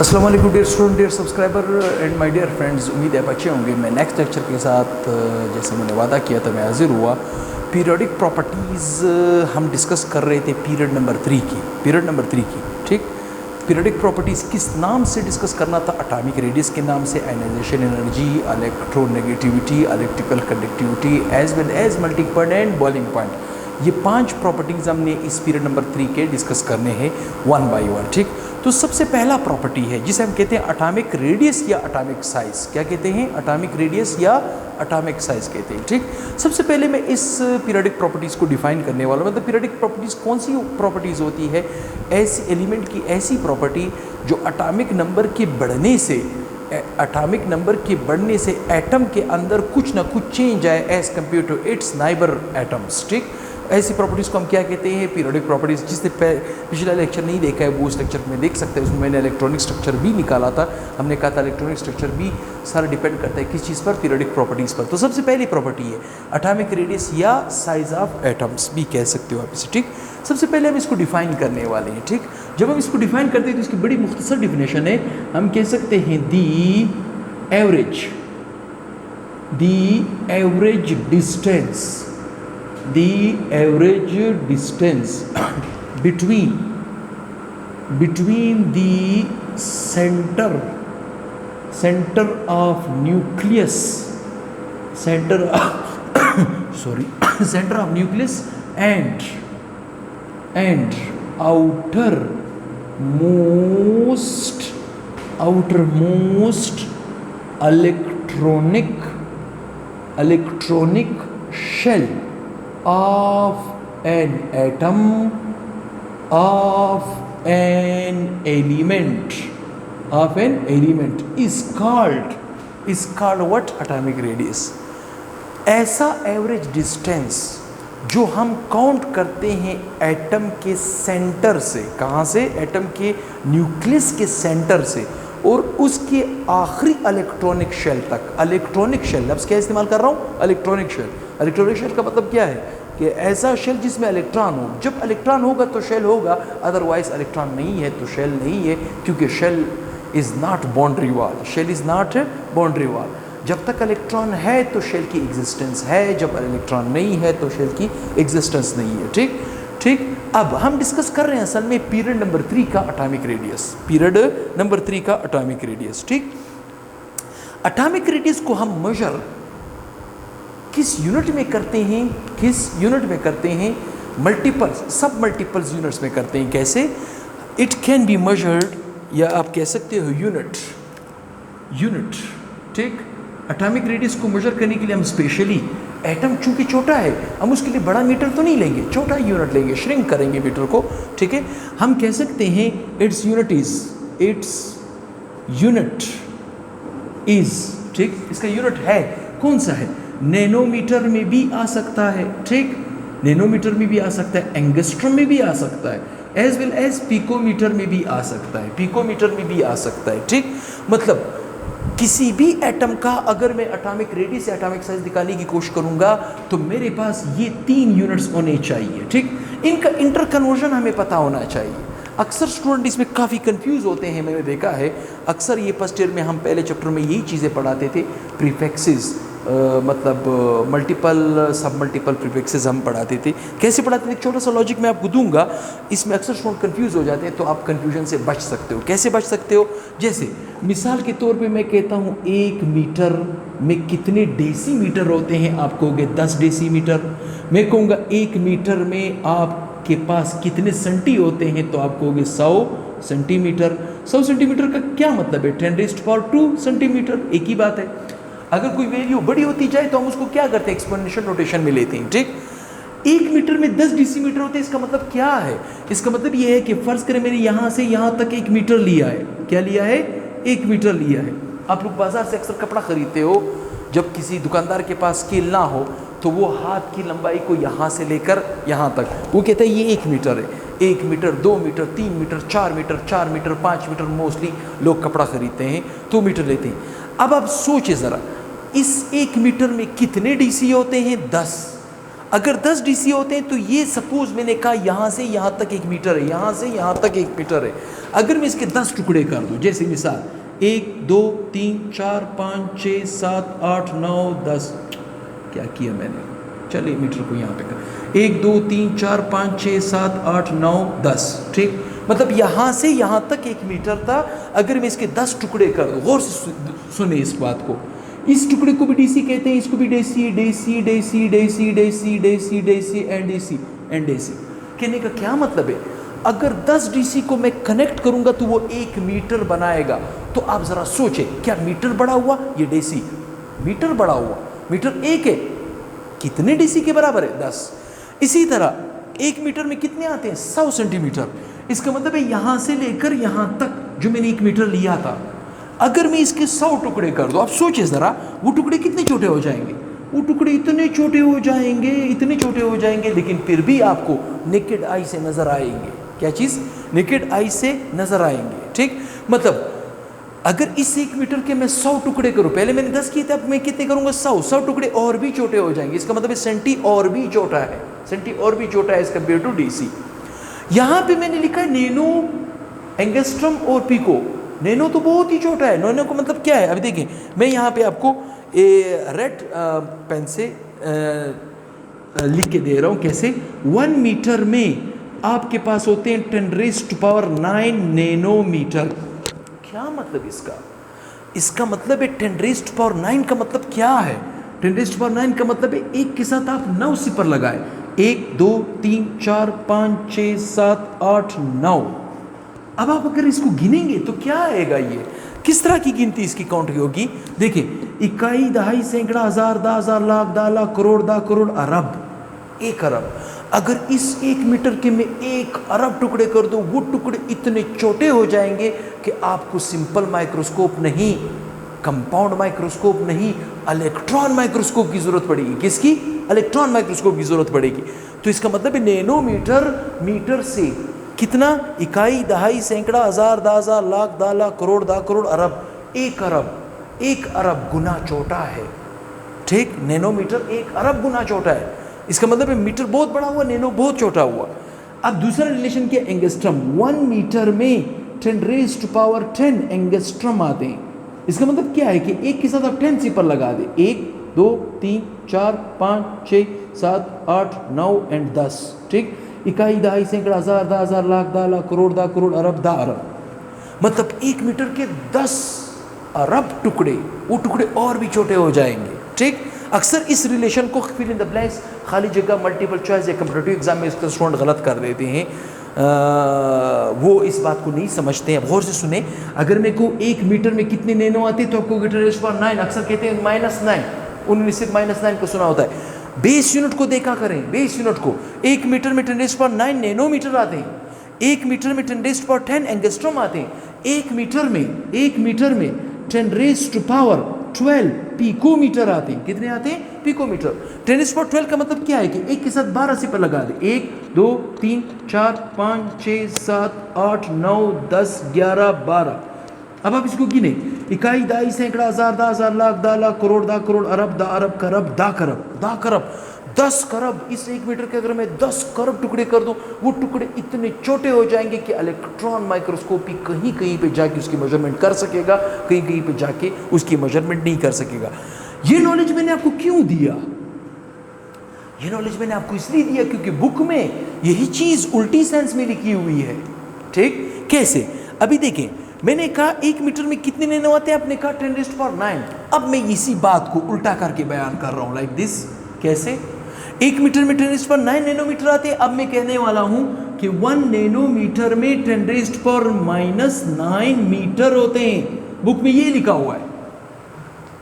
अस्सलाम वालेकुम dear student, dear subscriber and my dear friends. उम्मीद है आप अच्छे होंगे। मैं नेक्स्ट लेक्चर के साथ जैसे मैंने वादा किया था मैं हाजिर हुआ। पीरियोडिक प्रॉपर्टीज़ हम डिस्कस कर रहे थे पीरियड नंबर 3 की। ठीक, पीरियोडिक प्रॉपर्टीज़ किस नाम से डिस्कस करना था? एटॉमिक रेडियस के नाम से, ionisation energy, electronegativity, electrical conductivity as well as melting point and boiling point. ये 5 प्रॉपर्टीज़ हमने इस पीरियड नंबर 3 के डिस्कस करने हैं वन बाय वन। ठीक, तो सबसे पहला प्रॉपर्टी है जिसे हम कहते हैं एटॉमिक रेडियस या एटॉमिक साइज। क्या कहते हैं? एटॉमिक रेडियस या एटॉमिक साइज कहते हैं। ठीक, सबसे पहले मैं इस पीरियोडिक प्रॉपर्टीज़ को डिफाइन करने वाला हूँ। मतलब पीरियोडिक प्रॉपर्टीज़ कौन सी प्रॉपर्टीज़ होती है? ऐसी एलिमेंट की ऐसी प्रॉपर्टी जो एटॉमिक नंबर के बढ़ने से एटम के अंदर कुछ ना कुछ चेंज आए as compare to its neighbour atoms. ठीक, ऐसी प्रॉपर्टीज़ को हम क्या कहते हैं? Periodic properties. जिसने पिछला लेक्चर नहीं देखा है वो उस लेक्चर में देख सकते हैं। उसमें मैंने इलेक्ट्रॉनिक स्ट्रक्चर भी निकाला था। हमने कहा था इलेक्ट्रॉनिक स्ट्रक्चर भी सारा डिपेंड करता है किस चीज़ पर? पीरियोडिक प्रॉपर्टीज़ पर। तो सबसे पहली प्रॉपर्टी है एटॉमिक रेडियस या साइज ऑफ एटम्स भी कह सकते हो आप इसे। ठीक, सबसे पहले हम इसको डिफाइन करने वाले हैं। ठीक, जब हम इसको डिफाइन करते हैं तो इसकी बड़ी मुख्तसर डिफिनेशन है। हम कह सकते हैं the average distance between the center of nucleus and outermost electronic shell of an atom of an element is called what? Atomic radius। ऐसा एवरेज डिस्टेंस जो हम काउंट करते हैं एटम के सेंटर से। कहाँ से? एटम के न्यूक्लियस के सेंटर से और उसके आखिरी इलेक्ट्रॉनिक शेल तक। इलेक्ट्रॉनिक शेल लफ्ज़ क्या इस्तेमाल कर रहा हूँ? Electronic shell. इलेक्ट्रॉनिक शेल का मतलब क्या है? कि ऐसा शेल जिसमें इलेक्ट्रॉन हो। जब इलेक्ट्रॉन होगा तो शेल होगा, अदरवाइज इलेक्ट्रॉन नहीं है तो शेल नहीं है, क्योंकि shell is not boundary wall. जब तक इलेक्ट्रॉन है तो शेल की एग्जिस्टेंस है, जब इलेक्ट्रॉन नहीं है तो शेल की एग्जिस्टेंस नहीं है। ठीक, अब हम डिस्कस कर रहे हैं असल में पीरियड नंबर 3 का एटॉमिक रेडियस। ठीक, एटॉमिक रेडियस को हम मेजर किस यूनिट में करते हैं? सब मल्टीपल्स यूनिट्स में करते हैं। कैसे? इट कैन बी मेजर्ड, या आप कह सकते हो यूनिट। ठीक, एटॉमिक रेडियस को मेजर करने के लिए हम स्पेशली एटम चूंकि छोटा है, हम उसके लिए बड़ा मीटर तो नहीं लेंगे, छोटा यूनिट लेंगे, श्रिंक करेंगे मीटर को। ठीक है, हम कह सकते हैं इट्स यूनिट इज ठीक, इसका यूनिट है कौन सा है? नैनोमीटर में भी आ सकता है। ठीक, नैनोमीटर में भी आ सकता है, एंगस्ट्रम में भी आ सकता है, एज वेल एज पिकोमीटर में भी आ सकता है। ठीक, मतलब किसी भी एटम का अगर मैं एटॉमिक रेडियस या एटॉमिक साइज निकालने की कोशिश करूंगा तो मेरे पास ये 3 यूनिट्स होने चाहिए। ठीक, इनका इंटर कन्वर्जन हमें पता होना चाहिए। अक्सर स्टूडेंट इसमें काफ़ी कंफ्यूज होते हैं, मैंने देखा है। अक्सर ये फर्स्ट ईयर में हम पहले चैप्टर में यही चीज़ें पढ़ाते थे। प्रीफिक्सेस मतलब मल्टीपल सब मल्टीपल प्रीफिक्सेस हम पढ़ाते थे। कैसे पढ़ाते थे? छोटा सा लॉजिक मैं आपको दूंगा, इसमें अक्सर स्टूडेंट कंफ्यूज हो जाते हैं, तो आप कंफ्यूजन से बच सकते हो। कैसे बच सकते हो? जैसे मिसाल के तौर पे मैं कहता हूँ 1 मीटर में कितने डेसीमीटर होते हैं? आप कहोगे 10 डेसीमीटर। मैं कहूँगा 1 मीटर में आपके पास कितने सेंटी होते हैं? तो आप कहोगे 100 सेंटीमीटर। 100 सेंटीमीटर का क्या मतलब है? 10⁻² सेंटीमीटर। एक ही बात है। अगर कोई वैल्यू बड़ी होती जाए तो हम उसको क्या करते हैं? एक्सपोनेंशियल नोटेशन में लेते हैं। ठीक, 1 मीटर में 10 डेसीमीटर होते हैं। इसका मतलब क्या है? इसका मतलब ये है कि फ़र्ज़ करें मैंने यहाँ से यहाँ तक 1 मीटर लिया है। क्या लिया है? 1 मीटर लिया है। आप लोग बाज़ार से अक्सर कपड़ा ख़रीदते हो, जब किसी दुकानदार के पास स्केल ना हो तो वो हाथ की लंबाई को यहाँ से लेकर यहाँ तक वो कहता है ये 1 मीटर है। 1 metre, 2 metre, 3 metre, 4 metre, 5 metre mostly लोग कपड़ा ख़रीदते हैं 2 मीटर लेते हैं। अब आप सोचिए ज़रा, इस 1 मीटर में कितने डीसी होते हैं? 10। अगर 10 डीसी होते हैं तो ये सपोज मैंने कहा यहाँ से यहाँ तक 1 मीटर है, यहाँ से यहाँ तक 1 मीटर है। अगर मैं इसके 10 टुकड़े कर दूँ, जैसे मिसाल 1 2 3 4 5 6 7 8 9 10, क्या किया मैंने, चलिए मीटर को यहाँ पे कर, 1 2 3 4 5 6 7 8 9 10, ठीक। मतलब यहाँ से यहाँ तक 1 मीटर था। अगर मैं इसके 10 टुकड़े कर दूँ, गौर से सुने इस बात को, इस टुकड़े को भी डीसी कहते हैं, इसको भी DC DC DC DC DC DC DC and DC and DC. कहने का क्या मतलब है, अगर 10 डीसी को मैं कनेक्ट करूंगा तो वो 1 मीटर बनाएगा। तो आप जरा सोचें, क्या मीटर बड़ा हुआ, ये डीसी मीटर बड़ा हुआ, मीटर 1 है, कितने डीसी के बराबर है, 10। इसी तरह 1 मीटर में कितने आते हैं, 100 सेंटीमीटर। इसका मतलब है यहाँ से लेकर यहाँ तक जो मैंने 1 मीटर लिया था, अगर मैं इसके 100 टुकड़े कर दूं, आप सोचिए ज़रा, वो टुकड़े कितने छोटे हो जाएंगे, वो टुकड़े इतने छोटे हो जाएंगे, इतने छोटे हो जाएंगे, लेकिन फिर भी आपको नेकेड आई से नज़र आएंगे। क्या चीज़, नेकेड आई से नज़र आएंगे, ठीक। मतलब अगर इस 1 मीटर के मैं 100 टुकड़े करूं, पहले मैंने 10 किए थे, अब मैं कितने करूंगा, 100 टुकड़े और भी छोटे हो जाएंगे। इसका मतलब सेंटी और भी छोटा है, सेंटी और भी छोटा है एज कम्पेयर टू डीसी। यहाँ पे मैंने लिखा है नैनो, एंगस्ट्रम और पिको। नैनो तो बहुत ही छोटा है, नैनो का मतलब क्या है, अभी देखिए मैं यहाँ पे आपको रेड पेन से लिख के दे रहा हूँ। कैसे, 1 मीटर में आपके पास होते हैं 10⁻⁹ नैनोमीटर। क्या मतलब इसका, इसका मतलब है 10⁻⁹ का मतलब क्या है, 10⁻⁹ का मतलब है एक के साथ आप 9 सिपर लगाए, 1 2 3 4 5 6 7 8 9। अब आप अगर इसको गिनेंगे तो क्या आएगा, ये किस तरह की गिनती इसकी काउंट होगी। देखिए, इकाई, दहाई, सैकड़ा, हजार, 10,000, लाख, 10 लाख, करोड़, 10 करोड़, अरब, 1 अरब। अगर इस 1 मीटर के में 1 अरब टुकड़े कर दो, वो टुकड़े इतने छोटे हो जाएंगे कि आपको सिंपल माइक्रोस्कोप नहीं, कंपाउंड माइक्रोस्कोप नहीं, इलेक्ट्रॉन माइक्रोस्कोप की जरूरत पड़ेगी। किसकी, इलेक्ट्रॉन माइक्रोस्कोप की जरूरत पड़ेगी। तो इसका मतलब है नैनोमीटर, मीटर से कितना, इकाई, दहाई, सैकड़ा, हजार, 10,000, लाख, 10 लाख, करोड़, 10 करोड़, अरब, 1 अरब, 1 अरब गुना छोटा है, ठीक। नैनोमीटर 1 अरब गुना छोटा है। इसका मतलब है मीटर बहुत बड़ा हुआ, नैनो बहुत छोटा हुआ। अब दूसरा रिलेशन क्या, एंगस्ट्रम। 1 मीटर में 10⁻10 एंगस्ट्रम आते हैं। इसका मतलब क्या है कि एक के साथ आप 10 सिपर लगा दे, 1 2 3 4 5 6 7 8 9 एंड 10, ठीक। इकाई, दहाई, सैकड़ा, हजार, 10,000, लाख, 10 लाख, करोड़, 10 करोड़, अरब, 10 अरब। मतलब 1 मीटर के 10 अरब टुकड़े, वो टुकड़े और भी छोटे हो जाएंगे, ठीक। अक्सर इस रिलेशन को फिल इन द ब्लैंक्स, खाली जगह, मल्टीपल चॉइस या कंपटीटिव एग्जाम में इसका स्टूडेंट गलत कर देते हैं। वो इस बात को नहीं समझते हैं। गौर से सुने, अगर मेरे को 1 मीटर में कितने नैनो आते हैं तो आपको 10⁻9, अक्सर कहते हैं -9, उन्होंने सिर्फ -9 को सुना होता है। बेस यूनिट को देखा करें, बेस यूनिट को, 1 मीटर में 10⁻9 नैनोमीटर आते हैं, 1 मीटर में 10⁻10 एंगस्ट्रॉम आते हैं, 1 मीटर में 10⁻12 पिकोमीटर आते हैं। कितने आते हैं, पिकोमीटर। 10⁻12 का मतलब क्या है कि एक के साथ 12 सिपर लगा दे, 1 2 3 4 5 6 7 8 9 10 11 12। अब आप इसको गिने, इकाई, दहाई, सैकड़ा, हजार, 10,000, लाख, 10 लाख, करोड़, 10 करोड़, अरब, 10 अरब, करब, 10 करब, 10 करब, 10 करब। इस 1 मीटर के अगर मैं 10 करब टुकड़े कर दूं, वो टुकड़े इतने छोटे हो जाएंगे कि इलेक्ट्रॉन माइक्रोस्कोपी कहीं कहीं पे जाके उसकी मेजरमेंट कर सकेगा, कहीं कहीं पे जाके उसकी मेजरमेंट नहीं कर सकेगा। ये नॉलेज मैंने आपको क्यों दिया, ये नॉलेज मैंने आपको इसलिए दिया क्योंकि बुक में यही चीज उल्टी सेंस में लिखी हुई है, ठीक। कैसे, अभी देखें, मैंने कहा 1 मीटर में कितने नैनो आते हैं, आपने कहा 10⁻9। अब मैं इसी बात को उल्टा करके बयान कर रहा हूं, लाइक दिस। कैसे, 1 मीटर में 10⁻9 नैनोमीटर आते हैं। अब मैं कहने वाला हूं कि 1 नैनोमीटर में 10⁻⁹ मीटर होते हैं। बुक में ये लिखा हुआ है,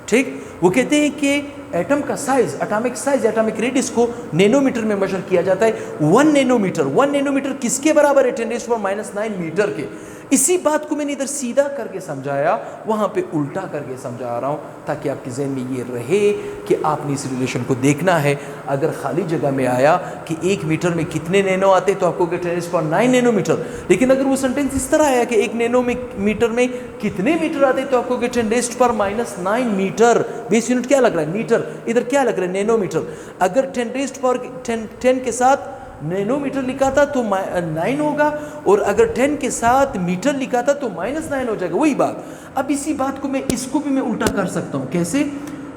ठीक। वो कहते हैं कि एटम का size, atomic size, atomic radius को नैनोमीटर में मेजर किया जाता है। 1 नैनोमीटर किसके बराबर है, 10⁻⁹ मीटर के। इसी बात को मैंने इधर सीधा करके समझाया, वहाँ पे उल्टा करके समझा रहा हूँ, ताकि आपके जहन में ये रहे कि आपने इस रिलेशन को देखना है। अगर खाली जगह में आया कि 1 मीटर में कितने नैनो आते तो आपको 10⁻⁹ नैनोमीटर, लेकिन अगर वो सेंटेंस इस तरह आया कि 1 नैनोमीटर में कितने मीटर आते तो आपको 10⁻⁹ मीटर। बेस यूनिट क्या लग रहा है? मीटर। इधर क्या लग रहा है? नैनोमीटर। अगर 10⁻10 के साथ नैनोमीटर लिखा था तो 9 होगा, और अगर 10 के साथ मीटर लिखा था तो -9 हो जाएगा। वही बात। अब इसी बात को इसको भी मैं उल्टा कर सकता हूँ। कैसे?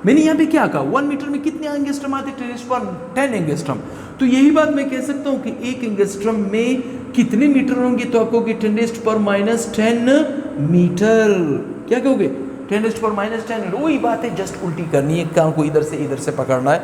मैंने यहाँ पे क्या कहा? 1 मीटर में कितने एंगस्ट्रम आते? 10⁻10 एंगस्ट्रम। तो यही बात मैं कह सकता हूँ कि 1 एंगस्ट्रम में कितने मीटर होंगे, तो आपको 10⁻10 मीटर। क्या कहोगे? 10⁻10। वही बात है, जस्ट उल्टी करनी है, काम को इधर से पकड़ना है।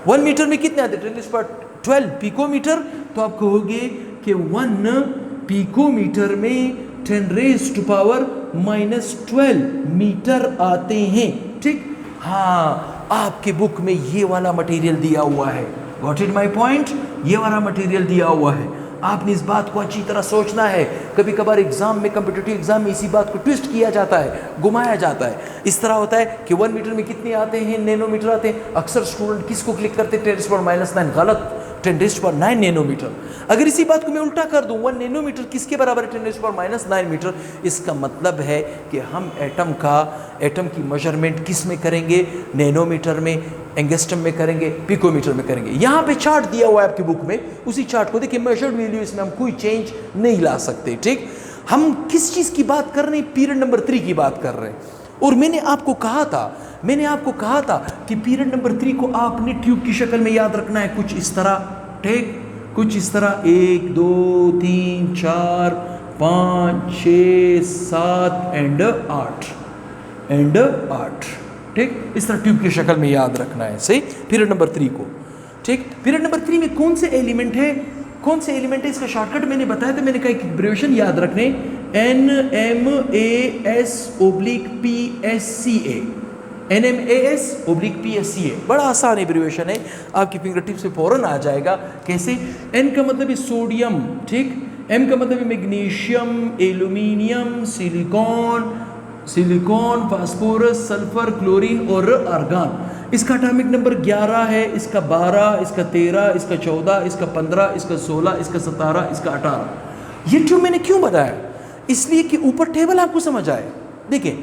1 मीटर में कितने आते? 10⁻12 पिकोमीटर। तो आप कहोगे कि 1 पिकोमीटर में 10⁻12 मीटर आते हैं। ठीक? हाँ, आपके बुक में ये वाला मटेरियल दिया हुआ है। Got it my point? ये वाला मटेरियल दिया हुआ है। आपने इस बात को अच्छी तरह सोचना है। कभी कभार एग्जाम में, कॉम्पिटिटिव एग्जाम में इसी बात को ट्विस्ट किया जाता है, घुमाया जाता है। इस तरह होता है कि 1 मीटर में कितने आते हैं? नैनोमीटर आते हैं। अक्सर स्टूडेंट किसको क्लिक करते हैं? 10⁻9। गलत। 10⁻9 नैनोमीटर। अगर इसी बात को मैं उल्टा कर दूं, 1 नैनोमीटर किसके बराबर है? 10⁻9 मीटर। इसका मतलब है कि हम एटम की मेजरमेंट किस में करेंगे? नैनोमीटर में, एंगस्ट्रम में करेंगे, पिकोमीटर में करेंगे। यहाँ पे चार्ट दिया हुआ है आपकी बुक में, उसी चार्ट को देखिए। मेजर्ड वैल्यू इसमें हम कोई चेंज नहीं ला सकते। ठीक? हम किस चीज़ की बात कर रहे हैं? पीरियड नंबर 3 की बात कर रहे हैं। और मैंने आपको कहा था कि पीरियड नंबर 3 को आपने ट्यूब की शक्ल में याद रखना है, कुछ इस तरह। ठीक? कुछ इस तरह 1 2 3 4 5 6 7 एंड 8। ठीक? इस तरह ट्यूब की शक्ल में याद रखना है। सही? पीरियड नंबर 3 को। ठीक? पीरियड नंबर 3 में कौन से एलिमेंट है? इसका शॉर्टकट मैंने बताया था। मैंने कहा एक एब्रिविएशन याद रखने, NMAS/PSCA। NMAS/PSCA बड़ा आसान एब्रिविएशन है, आपकी फिंगर टिप से फौरन आ जाएगा। कैसे? N का मतलब है सोडियम। ठीक? M का मतलब है magnesium, aluminium, silicon, phosphorus, sulphur, chlorine और आर्गन। इसका एटॉमिक नंबर 11 है, इसका 12, इसका 13, इसका 14, इसका 15, इसका 16, इसका 17, इसका 18। ये ट्यूब मैंने क्यों बताया? इसलिए कि ऊपर टेबल आपको समझ आए। देखिए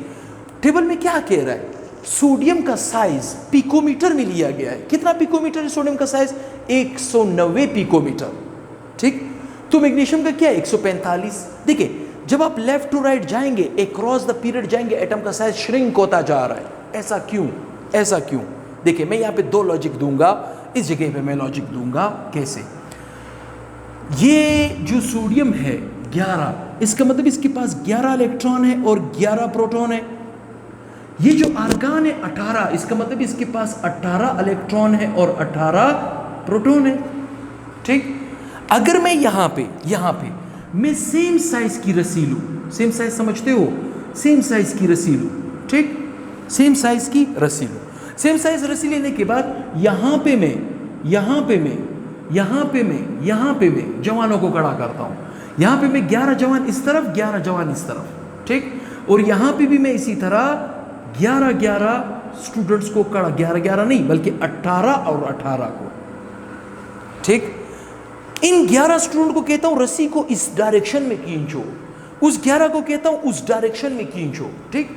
टेबल में क्या कह रहा है? सोडियम का साइज पिकोमीटर में लिया गया है। कितना पिकोमीटर है सोडियम का साइज? 190 पिकोमीटर। ठीक? तो मैग्नीशियम का क्या है? 145। देखिए जब आप लेफ्ट टू राइट जाएंगे, अक्रॉस द पीरियड जाएंगे, एटम का साइज श्रिंक होता जा रहा है। ऐसा क्यों? देखिए मैं यहाँ पे 2 लॉजिक दूंगा, इस जगह पे मैं लॉजिक दूंगा। कैसे? ये जो सोडियम है 11, इसका मतलब इसके पास 11 इलेक्ट्रॉन है और 11 प्रोटॉन है। ये जो आर्गन है 18, इसका मतलब इसके पास 18 इलेक्ट्रॉन है और 18 प्रोटॉन है। ठीक? अगर मैं यहाँ पे मैं सेम साइज की रस्सी लूँ, सेम साइज समझते हो? सेम साइज की रस्सी लूँ। ठीक? सेम साइज की रस्सी लूँ। सेम साइज रस्सी लेने के बाद यहाँ पे मैं जवानों को खड़ा करता हूँ। यहाँ पे मैं 11 जवान इस तरफ, 11 जवान इस तरफ। ठीक? और यहाँ पे भी मैं इसी तरह 11 स्टूडेंट्स को खड़ा, 11 नहीं बल्कि 18 और 18 को। ठीक? इन 11 स्टूडेंट को कहता हूं रस्सी को इस डायरेक्शन में खींचो, उस 11 को कहता हूं उस डायरेक्शन में खींचो। ठीक?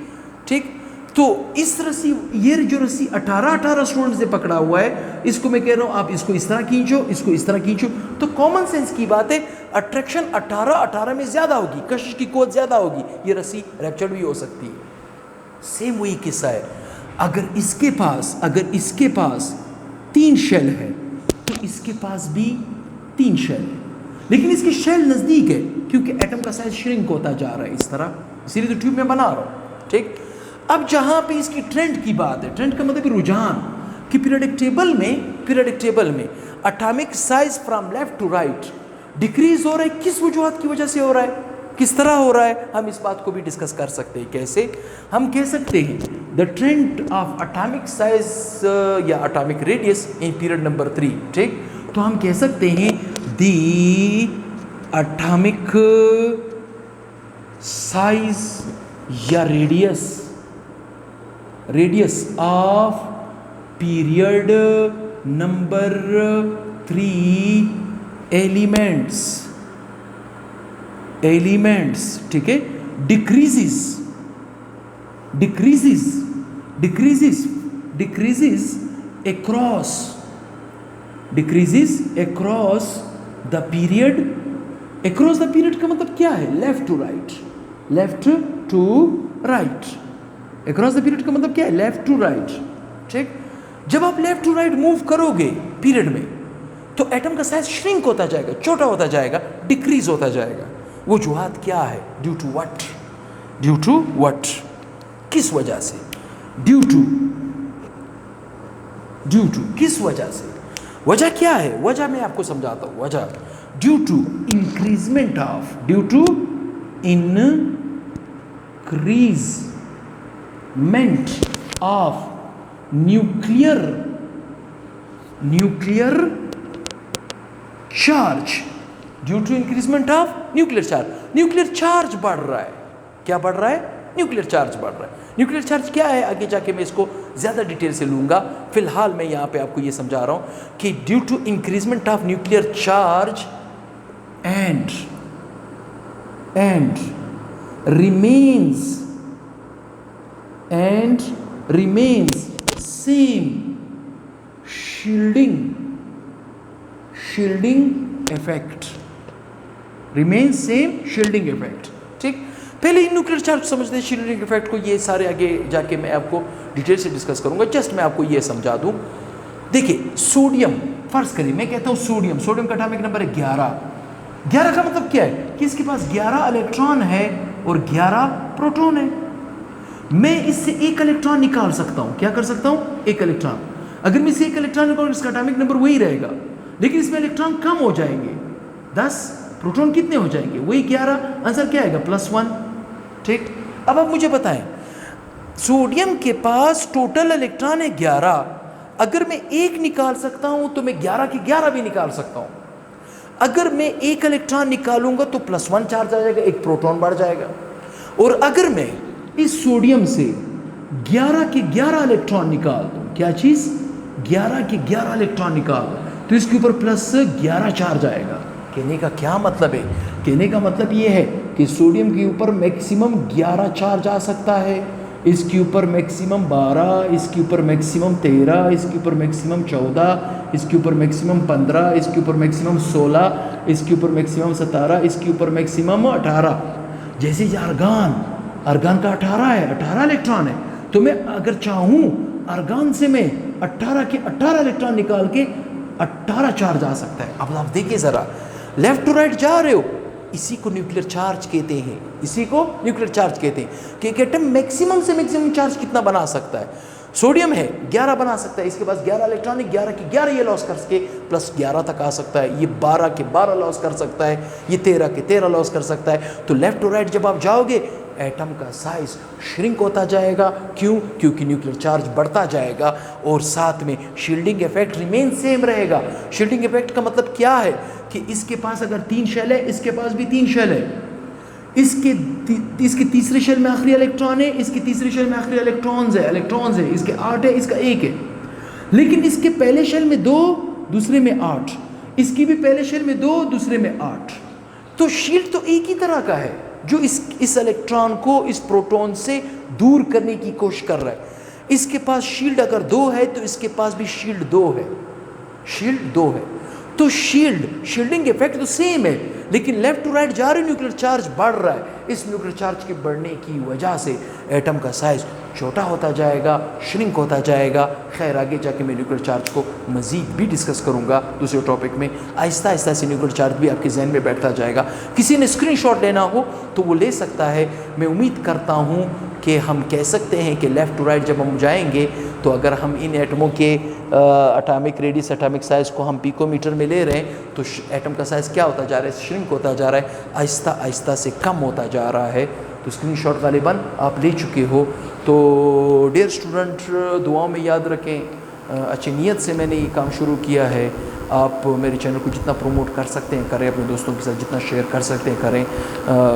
तो इस रस्सी, ये जो रस्सी 18 स्टूडेंट से पकड़ा हुआ है, इसको मैं कह रहा हूं आप इसको इस तरह खींचो, इसको इस तरह खींचो। तो कॉमन सेंस की बात है, अट्रैक्शन 18 में ज्यादा होगी, कशिश की कोत ज्यादा होगी, ये रस्सी रैप्चर भी हो सकती है। सेम वही किस्सा है। अगर इसके पास 3 शेल है तो इसके पास भी 3 शेल है, लेकिन इसकी शेल नजदीक है क्योंकि एटम का साइज श्रिंक होता जा रहा है इस तरह, इसीलिए तो ट्यूब में बना रहा हूं। ठीक? अब जहां पे इसकी ट्रेंड की बात है, ट्रेंड का मतलब रुझान, कि पीरियोडिक टेबल में atomic size from left to right decrease हो रहा है। किस वजूहत की वजह से हो रहा है, किस तरह हो रहा है, हम इस बात को भी डिस्कस कर सकते हैं। कैसे? हम कह सकते हैं the trend of atomic size या atomic radius in period number 3। ठीक? तो हम कह सकते हैं दी एटॉमिक साइज या radius of period number 3 elements, ठीक है, decreases across the period का मतलब क्या है? Left to right. Across the period का मतलब क्या है? लेफ्ट टू राइट, ठीक। जब आप लेफ्ट टू राइट मूव करोगे पीरियड में तो एटम का साइज श्रिंक होता जाएगा, छोटा होता जाएगा, डिक्रीज होता जाएगा। वो जुहात क्या है? Due to what? किस वजह से? ड्यू टू किस वजह से? वजह क्या है? वजह मैं आपको समझाता हूं। वजह due to increment of nuclear charge. Due to increment of nuclear charge बढ़ रहा है। क्या बढ़ रहा है? न्यूक्लियर चार्ज बढ़ रहा है। न्यूक्लियर चार्ज क्या है? आगे जाके मैं इसको ज़्यादा डिटेल से लूँगा। फिलहाल मैं यहाँ पे आपको ये समझा रहा हूँ कि due to increment of nuclear charge and remains same shielding effect, ठीक। पहले ही न्यूक्लियर चार्ज समझते हैं, शील्डिंग इफेक्ट को। ये सारे आगे जाके मैं आपको डिटेल से डिस्कस करूंगा। जस्ट मैं आपको ये समझा दूं। देखिए सोडियम, फर्ज करिए मैं कहता हूं सोडियम का एटॉमिक नंबर है 11 का मतलब क्या है? कि इसके पास 11 इलेक्ट्रॉन है और 11 प्रोटॉन है। मैं इससे एक इलेक्ट्रॉन निकाल सकता हूं। क्या कर सकता हूं? एक इलेक्ट्रॉन। अगर मैं इसे एक इलेक्ट्रॉन निकालूं, इसका एटॉमिक नंबर वही रहेगा, लेकिन इसमें इलेक्ट्रॉन कम हो जाएंगे। 10 प्रोटॉन कितने हो जाएंगे? वही 11। आंसर क्या आएगा? +1, ठीक। अब आप मुझे बताएं, सोडियम के पास टोटल इलेक्ट्रॉन है 11। अगर मैं एक निकाल सकता हूं तो मैं 11 के 11 भी निकाल सकता हूं। अगर मैं एक इलेक्ट्रॉन निकालूंगा तो +1 चार्ज आ जाएगा, एक प्रोटॉन बढ़ जाएगा। और अगर मैं इस सोडियम से 11 के 11 इलेक्ट्रॉन निकाल दूं, क्या चीज? 11 के 11 इलेक्ट्रॉन निकाल दूं तो इसके ऊपर +11 चार्ज आएगा। कहने का क्या मतलब है? कहने का मतलब ये है कि सोडियम के ऊपर मैक्सिमम 11 चार्ज आ सकता है, इसके ऊपर मैक्सिमम 12, इसके ऊपर मैक्सिमम 13, इसके ऊपर मैक्सिमम 14, इसके ऊपर मैक्सिमम 15, इसके ऊपर मैक्सिमम 16, इसके ऊपर मैक्सिमम 17, इसके ऊपर मैक्सिमम 18। जैसे ये अर्गान का 18 है, 18 इलेक्ट्रॉन है, तो मैं अगर चाहूँ अर्गान से मैं 18 के 18 इलेक्ट्रॉन निकाल के 18 चार्ज आ सकता है। अब आप देखिए ज़रा, लेफ्ट टू राइट जा रहे हो, इसी को न्यूक्लियर चार्ज कहते हैं। कि एक एटम मैक्सिमम से मैक्सिमम चार्ज कितना बना सकता है? सोडियम है 11 बना सकता है, इसके पास 11 इलेक्ट्रॉन है, 11 के 11 ये लॉस करके +11 तक आ सकता है। ये 12 के 12 लॉस कर सकता है, ये 13 के 13 लॉस कर सकता है। तो लेफ्ट टू राइट जब आप जाओगे, एटम का साइज श्रिंक होता जाएगा। क्यों? क्योंकि न्यूक्लियर चार्ज बढ़ता जाएगा और साथ में शील्डिंग इफेक्ट रिमेन सेम रहेगा। शील्डिंग इफेक्ट का मतलब क्या है? कि इसके पास अगर 3 शेल है, इसके पास भी 3 शेल है। इसके तीसरे शेल में आखिरी इलेक्ट्रॉन है, इसके तीसरे शेल में आखिरी इलेक्ट्रॉन्स है। इसके 8 है, इसका 1 है। लेकिन इसके पहले शेल में 2, दूसरे में 8, इसकी भी पहले शेल में 2, दूसरे में 8। तो शील्ड तो एक ही तरह का है, जो इस इलेक्ट्रॉन को इस प्रोटॉन से दूर करने की कोशिश कर रहा है। इसके पास शील्ड अगर 2 है तो इसके पास भी शील्ड 2 है। तो शील्डिंग इफेक्ट तो सेम है, लेकिन लेफ्ट टू राइट जा रहे न्यूक्लियर चार्ज बढ़ रहा है। इस न्यूक्लियर चार्ज के बढ़ने की वजह से एटम का साइज छोटा होता जाएगा, श्रिंक होता जाएगा। खैर आगे जाके मैं न्यूक्लियर चार्ज को मज़ीद भी डिस्कस करूंगा दूसरे टॉपिक में। आहिस्ता आहिस्ता से न्यूक्लियर चार्ज भी आपके जहन में बैठता जाएगा। किसी ने स्क्रीनशॉट लेना हो तो वो ले सकता है। मैं उम्मीद करता हूँ कि हम कह सकते हैं कि लेफ़्ट टू राइट जब हम जाएंगे तो अगर हम इन एटमों के एटॉमिक रेडियस, एटॉमिक साइज़ को हम पिकोमीटर में ले रहे हैं तो एटम का साइज़ क्या होता जा रहा है? श्रिंक होता जा रहा है, आहिस्ता आहिस्ता से कम होता जा रहा है। तो स्क्रीनशॉट गालिबन आप ले चुके हो। तो डियर स्टूडेंट, दुआओं में याद रखें, अच्छी नीयत से मैंने ये काम शुरू किया है। आप मेरे चैनल को जितना प्रमोट कर सकते हैं करें, अपने दोस्तों के साथ जितना शेयर कर सकते हैं करें,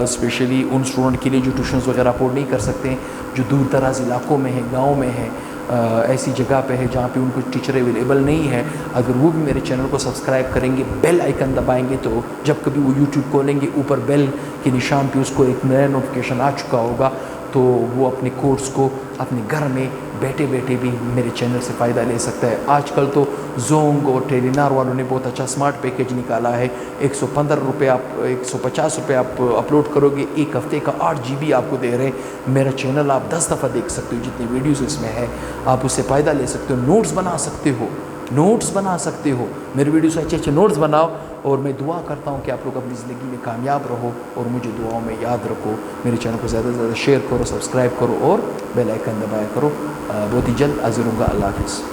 स्पेशली उन स्टूडेंट के लिए जो ट्यूशन्स वगैरह अफोर्ड नहीं कर सकते हैं, जो दूर दराज इलाकों में हैं, गाँव में हैं, ऐसी जगह पे है जहाँ पे उनको टीचर अवेलेबल नहीं है। अगर वो भी मेरे चैनल को सब्सक्राइब करेंगे, बेल आइकन दबाएंगे, तो जब कभी वो यूट्यूब खोलेंगे ऊपर बेल के निशान पे उसको एक नया नोटिफिकेशन आ चुका होगा, तो वो अपने कोर्स को अपने घर में बैठे बैठे भी मेरे चैनल से फ़ायदा ले सकता है। आजकल तो जोंग और टेलीनार वालों ने बहुत अच्छा स्मार्ट पैकेज निकाला है। 115 रुपये आप 150 रुपये आप अपलोड करोगे, एक हफ्ते का 8 GB आपको दे रहे। मेरा चैनल आप 10 दफ़ा देख सकते हो, जितनी वीडियोज़ इसमें है आप उससे फ़ायदा ले सकते हो। नोट्स बना सकते हो, नोट्स बना सकते हो, मेरे वीडियो से अच्छे अच्छे नोट्स बनाओ। और मैं दुआ करता हूँ कि आप लोग अपनी ज़िंदगी में कामयाब रहो और मुझे दुआओं में याद रखो। मेरे चैनल को ज़्यादा से ज़्यादा शेयर करो, सब्सक्राइब करो और बेल आइकन दबाया करो। बहुत ही जल्द हाजिर होगा। अल्लाह हाफ़िज़।